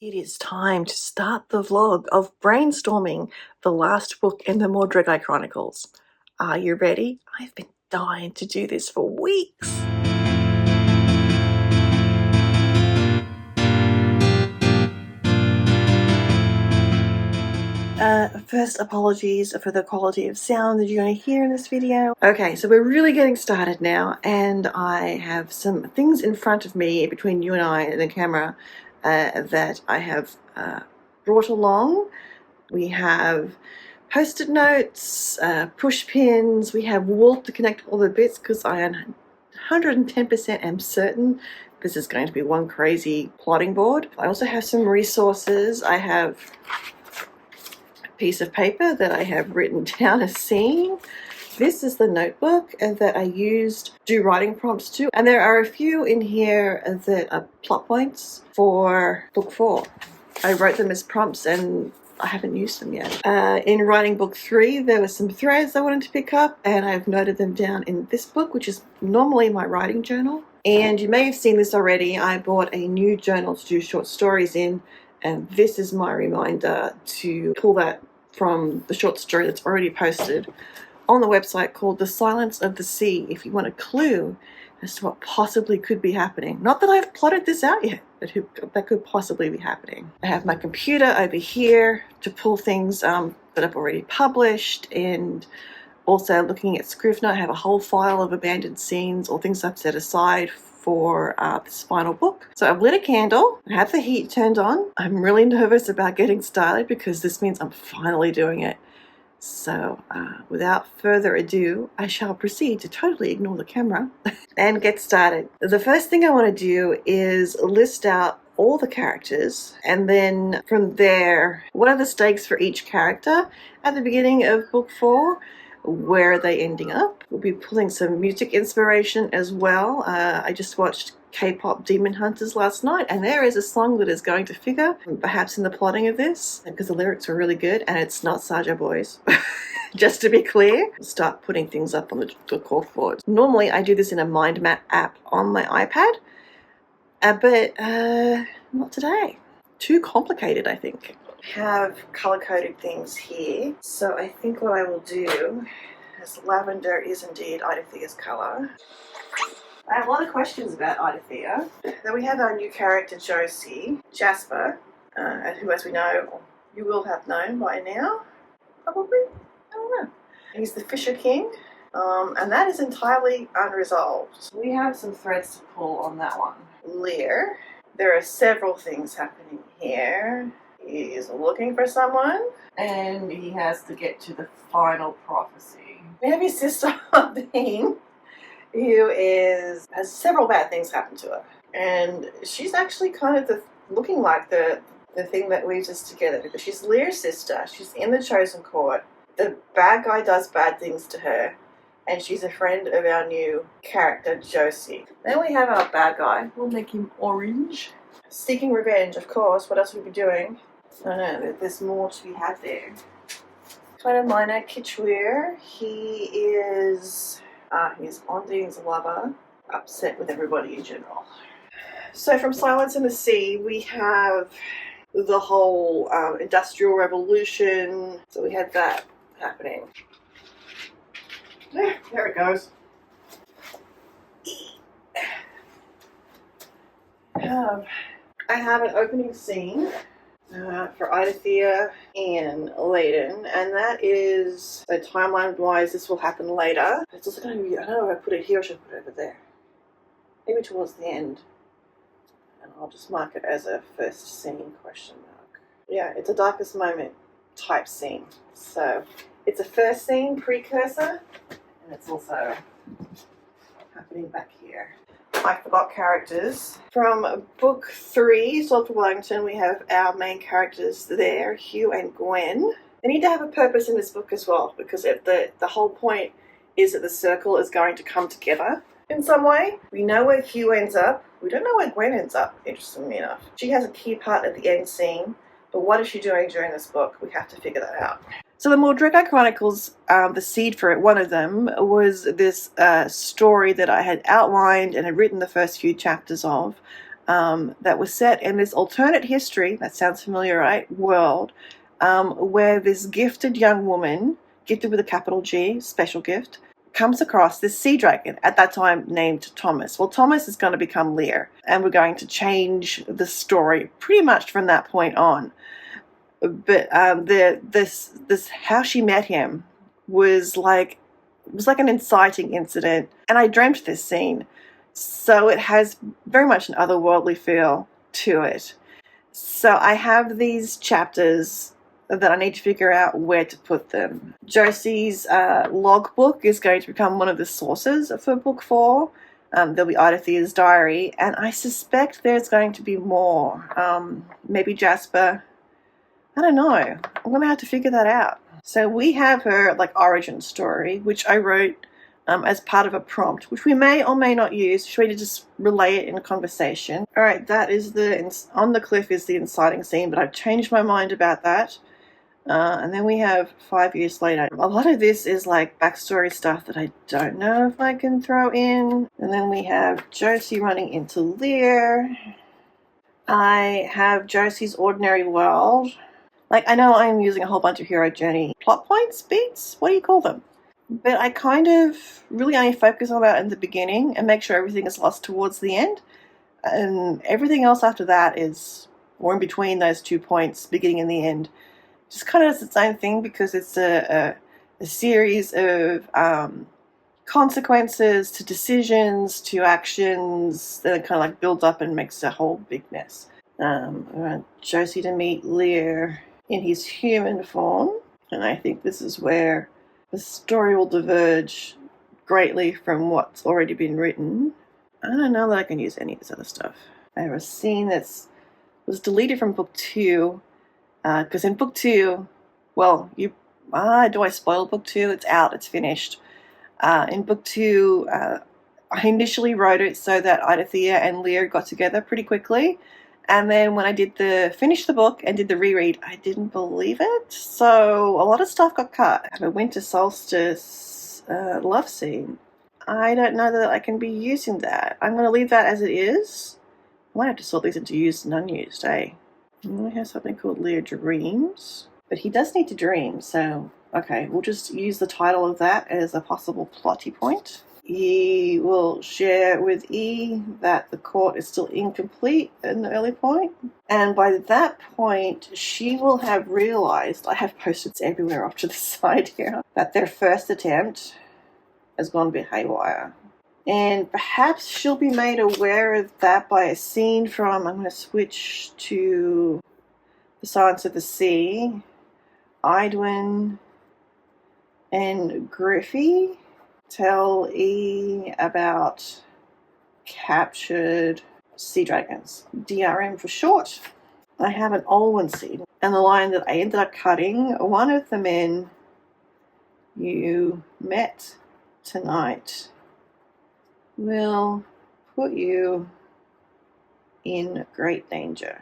It is time to start the vlog of brainstorming the last book in the Môrdreigiau Chronicles. Are you ready? I've been dying to do this for weeks. First, apologies for the quality of sound that you're going to hear in this video. Okay, so we're really getting started now, and I have some things in front of me between you and I and the camera that I have brought along. We have post-it notes, push pins, we have wool to connect all the bits because I am 110% am certain this is going to be one crazy plotting board. I also have some resources. I have piece of paper that I have written down a scene. This is the notebook that I used to do writing prompts to, and there are a few in here that are plot points for book 4. I wrote them as prompts and I haven't used them yet. In writing book 3 there were some threads I wanted to pick up, and I've noted them down in this book, which is normally my writing journal. And you may have seen this already, I bought a new journal to do short stories in, and this is my reminder to pull that from the short story that's already posted on the website called The Silence of the Sea, if you want a clue as to what possibly could be happening. Not that I've plotted this out yet, but that could possibly be happening. I have my computer over here to pull things that I've already published, and also looking at Scrivener, I have a whole file of abandoned scenes or things I've set aside for this final book. So I've lit a candle, I have the heat turned on. I'm really nervous about getting started because this means I'm finally doing it. So without further ado, I shall proceed to totally ignore the camera and get started. The first thing I want to do is list out all the characters, and then from there, what are the stakes for each character at the beginning of book 4? Where are they ending up? We'll be pulling some music inspiration as well. I just watched K-pop Demon Hunters last night, and there is a song that is going to figure perhaps in the plotting of this, because the lyrics were really good, and it's not Saja Boys. Just to be clear, start putting things up on the corkboard. Normally I do this in a mind map app on my iPad, but not today. Too complicated, I think. Have color-coded things here, so I think what I will do is lavender is indeed Idathea's color. I have a lot of questions about Idathea. Then we have our new character Josie, Jasper, who, as we know, you will have known by now, probably, I don't know. He's the Fisher King, and that is entirely unresolved. We have some threads to pull on that one. Lear, there are several things happening here. He is looking for someone, and he has to get to the final prophecy. We have his sister Dean, who has several bad things happen to her, and she's actually kind of looking like the thing that weaves us together, because she's Lear's sister. She's in the Chosen Court. The bad guy does bad things to her, and she's a friend of our new character Josie. Then we have our bad guy. We'll make him orange. Seeking revenge, of course. What else would we be doing? I don't know, there's more to be had there. Kind of minor Kitchweir. He is he's Ondine's lover, upset with everybody in general. So from Silence in the Sea, we have the whole Industrial Revolution. So we had that happening. There it goes. I have an opening scene for Idathea and Layden, and that is, so timeline-wise, this will happen later. It's also going to be, I don't know if I put it here or should I put it over there. Maybe towards the end. And I'll just mark it as a first scene question mark. Yeah, it's a darkest moment type scene. So it's a first scene precursor, and it's also happening back here. I forgot characters. From book 3, Sword for Wellington, we have our main characters there, Hugh and Gwen. They need to have a purpose in this book as well, because the whole point is that the circle is going to come together in some way. We know where Hugh ends up. We don't know where Gwen ends up, interestingly enough. She has a key part at the end scene, but what is she doing during this book? We have to figure that out. So the Môrdreigiau Chronicles, the seed for it, one of them, was this story that I had outlined and had written the first few chapters of that was set in this alternate history, that sounds familiar, right, world, where this gifted young woman, gifted with a capital G, special gift, comes across this sea dragon, at that time named Thomas. Well, Thomas is going to become Lear, and we're going to change the story pretty much from that point on. But this how she met him was like an inciting incident, and I dreamt this scene, so it has very much an otherworldly feel to it. So I have these chapters that I need to figure out where to put them. Josie's logbook is going to become one of the sources for book 4. There'll be Idathea's diary, and I suspect there's going to be more. Maybe Jasper. I don't know. I'm going to have to figure that out. So we have her origin story, which I wrote as part of a prompt, which we may or may not use. Should we just relay it in a conversation? All right, that is on the cliff is the inciting scene, but I've changed my mind about that. And then we have 5 years later. A lot of this is backstory stuff that I don't know if I can throw in. And then we have Josie running into Lear. I have Josie's ordinary world. I know I'm using a whole bunch of hero journey plot points, beats, what do you call them? But I kind of really only focus on that in the beginning and make sure everything is lost towards the end. And everything else after that is, or in between those 2 points, beginning and the end, just kind of does its own thing, because it's a series of consequences to decisions to actions that it kind of builds up and makes a whole big mess. I want Josie to meet Lear in his human form, and I think this is where the story will diverge greatly from what's already been written. I don't know that I can use any of this other stuff. I have a scene that was deleted from book 2, because in book 2, well, do I spoil book 2? It's out, it's finished. In book 2, I initially wrote it so that Idathea and Lear got together pretty quickly. And then when I finished the book and did the reread, I didn't believe it. So a lot of stuff got cut. I have a winter solstice love scene. I don't know that I can be using that. I'm going to leave that as it is. I might have to sort these into used and unused, eh? And we have something called Lear Dreams. But he does need to dream, so okay, we'll just use the title of that as a possible plotty point. He will share with E that the court is still incomplete in the early point. And by that point, she will have realized, I have post-its everywhere off to the side here, that their first attempt has gone a bit haywire. And perhaps she'll be made aware of that by a scene from, I'm going to switch to The Silence of the Sea, Idwin and Griffey tell E about captured sea dragons, DRM for short. I have an Olwen scene, and the line that I ended up cutting, one of the men you met tonight will put you in great danger.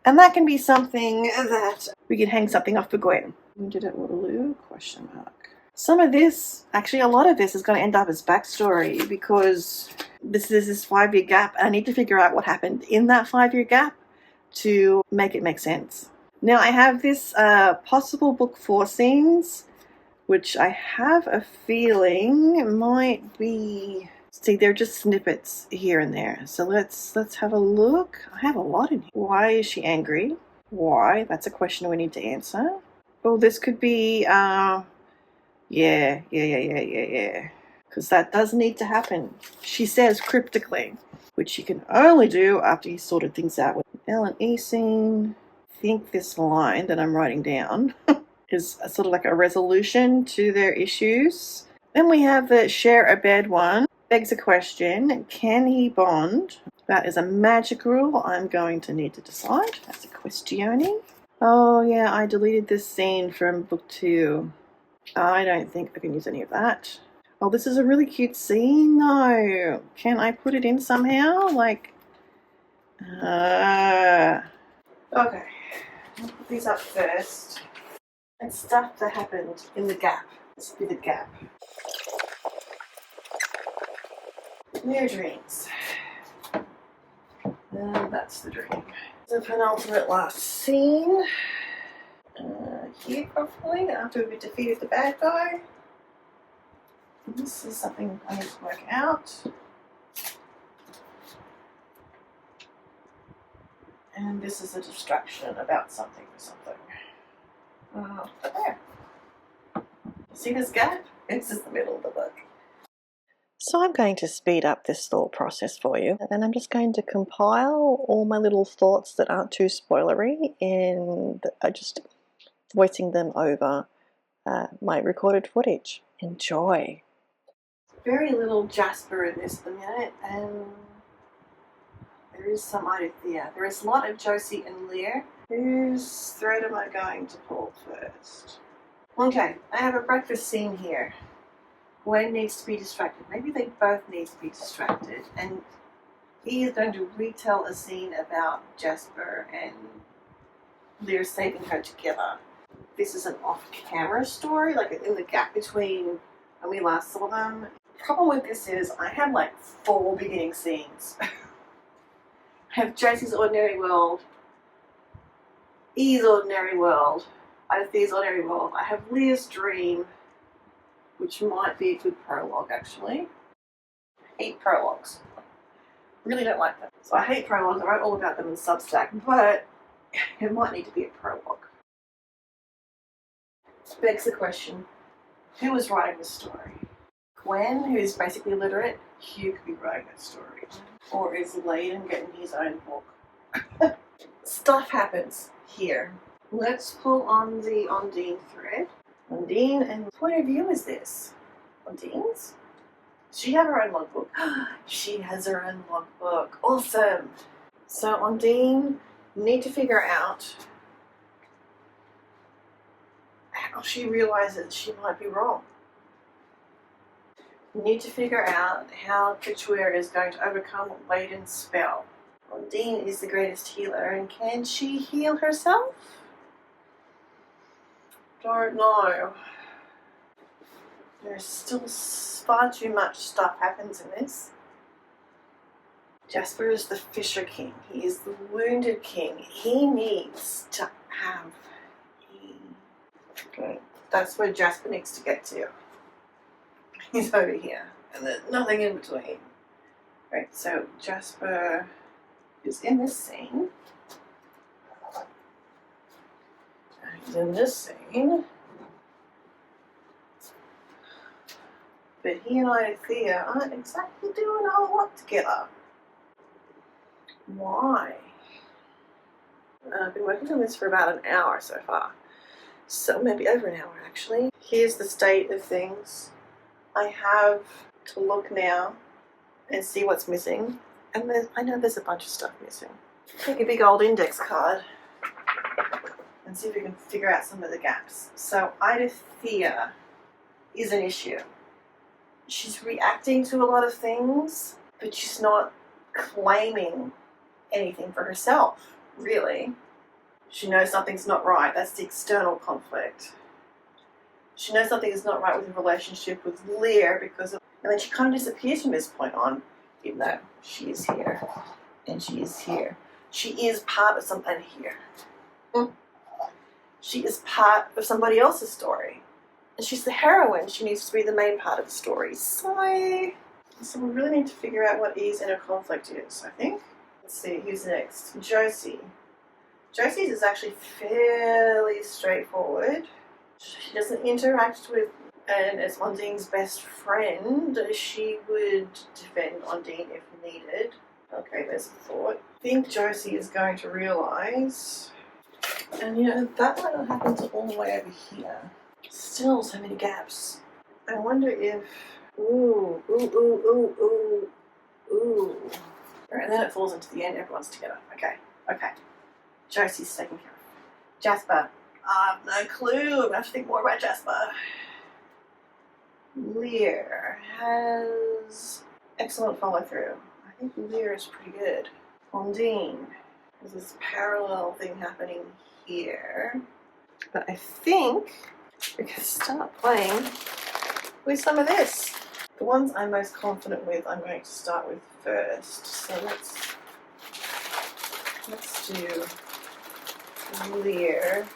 And that can be something that we can hang something off for Gwen. We did it Waterloo? Question mark. Some of this, actually a lot of this, is going to end up as backstory, because this is this 5-year gap, and I need to figure out what happened in that 5-year gap to make it make sense. Now I have this possible book 4 scenes, which I have a feeling might be... See, they're just snippets here and there. So let's have a look. I have a lot in here. Why is she angry? Why? That's a question we need to answer. Oh, this could be... Yeah. Because that does need to happen. She says cryptically, which she can only do after he sorted things out with L and E scene. I think this line that I'm writing down is sort of like a resolution to their issues. Then we have the share a bed one. Begs a question. Can he bond? That is a magic rule I'm going to need to decide. That's a questione. Oh yeah, I deleted this scene from book 2. I don't think I can use any of that. Oh, this is a really cute scene though. Can I put it in somehow? Okay. I'll put these up first. And stuff that happened in the gap. This will be the gap. Lear Dreams. And that's the dream. The penultimate last scene. Here, probably, after we've defeated the bad guy. This is something I need to work out. And this is a distraction about something or something. But there. See this gap? This is the middle of the book. So I'm going to speed up this thought process for you, and then I'm just going to compile all my little thoughts that aren't too spoilery, and just voicing them over my recorded footage. Enjoy. Very little Jasper in this at the minute, and there is some Idithea. There is a lot of Josie and Lear. Whose thread am I going to pull first? Okay, I have a breakfast scene here. Gwen needs to be distracted. Maybe they both need to be distracted. And he is going to retell a scene about Jasper and Lear saving her together. This is an off-camera story, like in the gap between when we last saw them. The problem with this is I have like 4 beginning scenes. I have Josie's ordinary world, E's ordinary world, Idithea's ordinary world. I have Lear's dream, which might be a good prologue actually. I hate prologues. Really don't like them. So I hate prologues. I wrote all about them in Substack, but it might need to be a prologue. Begs the question, who was writing this story? Gwen, who is basically illiterate, Hugh could be writing that story. Or is Layden getting his own book? Stuff happens here. Let's pull on the Undine thread. Undine, and what point of view is this? Undine's? Does she have her own logbook? She has her own logbook. Awesome! So Undine, you need to figure out how she realizes she might be wrong. You need to figure out how Kitchware is going to overcome Layden's spell. Undine is the greatest healer, and can she heal herself? Don't know. There's still far too much stuff happens in this. Jasper is the Fisher King. He is the wounded king. He needs to have Okay, that's where Jasper needs to get to. He's over here, and there's nothing in between. Right, so Jasper is in this scene. He's in this scene. But he and Idithea aren't exactly doing a whole lot together. Why? I've been working on this for about an hour so far. So maybe over an hour actually. Here's the state of things. I have to look now and see what's missing. And I know there's a bunch of stuff missing. Take a big old index card and see if we can figure out some of the gaps. So Idithea is an issue. She's reacting to a lot of things, but she's not claiming anything for herself, really. She knows something's not right. That's the external conflict. She knows something is not right with her relationship with Lear because of, and then she kind of disappears from this point on, even though she is here and she is here. She is part of something here. She is part of somebody else's story. And she's the heroine. She needs to be the main part of the story. So we really need to figure out what E's inner conflict is, I think. Let's see, who's next? Josie. Josie's is actually fairly straightforward. She doesn't interact with, and as Undine's best friend, she would defend Undine if needed. Okay, there's a thought. I think Josie is going to realise, and you know, that might not happen until all the way over here. Still so many gaps. I wonder if, ooh. And then it falls into the end, everyone's together. Okay. Josie's taken care of. Jasper. I have no clue. I'm going to have to think more about Jasper. Lear has excellent follow through. I think Lear is pretty good. Undine. There's this parallel thing happening here. But I think we can start playing with some of this. The ones I'm most confident with, I'm going to start with first. So let's Let's do clear.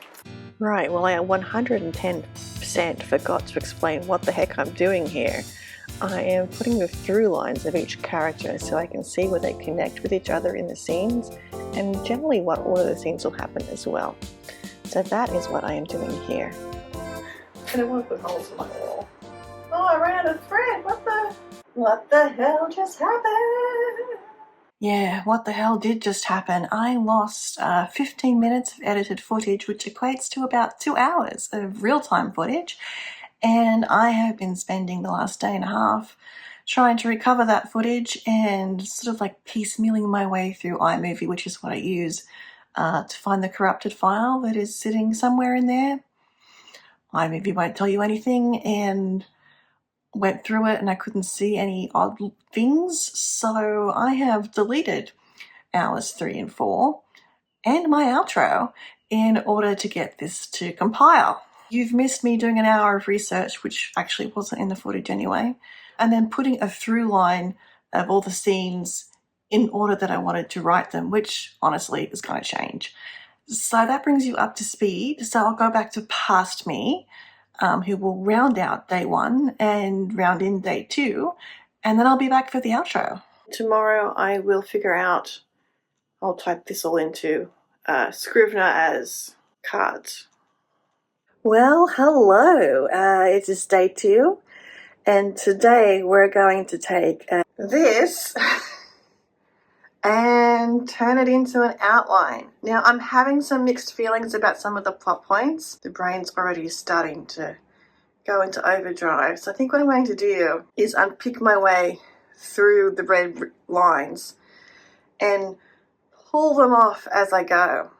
Right, well, I 110% forgot to explain what the heck I'm doing here. I am putting the through lines of each character so I can see where they connect with each other in the scenes, and generally what order the scenes will happen as well. So that is what I am doing here. And I want to put holes in my wall. Oh, I ran out of thread. What the hell just happened? Yeah, what the hell did just happen? I lost 15 minutes of edited footage, which equates to about 2 hours of real-time footage. And I have been spending the last day and a half trying to recover that footage and sort of like piecemealing my way through iMovie, which is what I use to find the corrupted file that is sitting somewhere in there. iMovie won't tell you anything, and went through it and I couldn't see any odd things, so I have deleted hours 3 and 4 and my outro in order to get this to compile. You've missed me doing an hour of research, which actually wasn't in the footage anyway, and then putting a through line of all the scenes in order that I wanted to write them, which honestly is going to change. So that brings you up to speed. So I'll go back to past me, who will round out day 1 and round in day 2, and then I'll be back for the outro. Tomorrow I will figure out, I'll type this all into Scrivener as cards. Well, hello, it is day 2, and today we're going to take this and turn it into an outline. Now, I'm having some mixed feelings about some of the plot points. The brain's already starting to go into overdrive. So I think what I'm going to do is unpick my way through the red lines and pull them off as I go.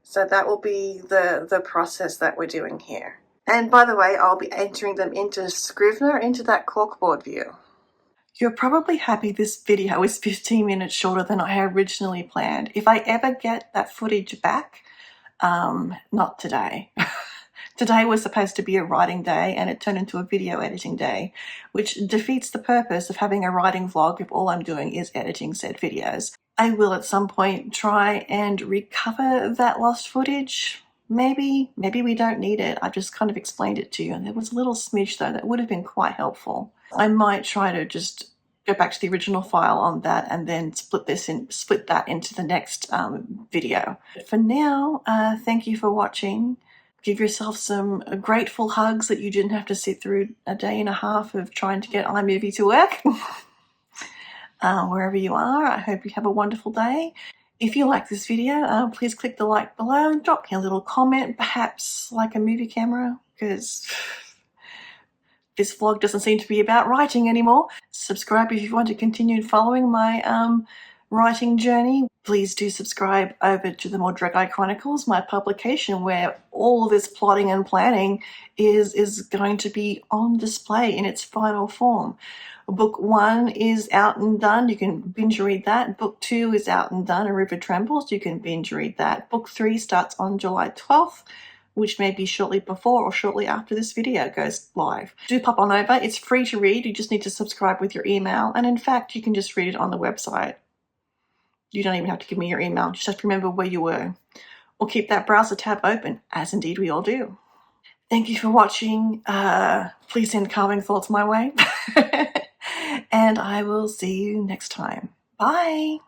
So that will be the process that we're doing here. And by the way, I'll be entering them into Scrivener, into that corkboard view. You're probably happy this video is 15 minutes shorter than I originally planned. If I ever get that footage back, not today. Today was supposed to be a writing day and it turned into a video editing day, which defeats the purpose of having a writing vlog if all I'm doing is editing said videos. I will at some point try and recover that lost footage. Maybe we don't need it. I just kind of explained it to you, and there was a little smidge though that would have been quite helpful. I might try to just go back to the original file on that and then split that into the next video. But for now, thank you for watching. Give yourself some grateful hugs that you didn't have to sit through a day and a half of trying to get iMovie to work. Wherever you are, I hope you have a wonderful day. If you like this video, please click the like below and drop me a little comment, perhaps like a movie camera, because this vlog doesn't seem to be about writing anymore. Subscribe if you want to continue following my writing journey. Please do subscribe over to the Môrdreigiau Chronicles, my publication where all this plotting and planning is going to be on display in its final form. Book 1 is out and done. You can binge read that. Book 2 is out and done, A River Trembles. You can binge read that. Book 3 starts on July 12th, which may be shortly before or shortly after this video goes live. Do pop on over. It's free to read. You just need to subscribe with your email. And in fact, you can just read it on the website. You don't even have to give me your email. You just have to remember where you were. Or keep that browser tab open, as indeed we all do. Thank you for watching. Please send calming thoughts my way. And I will see you next time. Bye.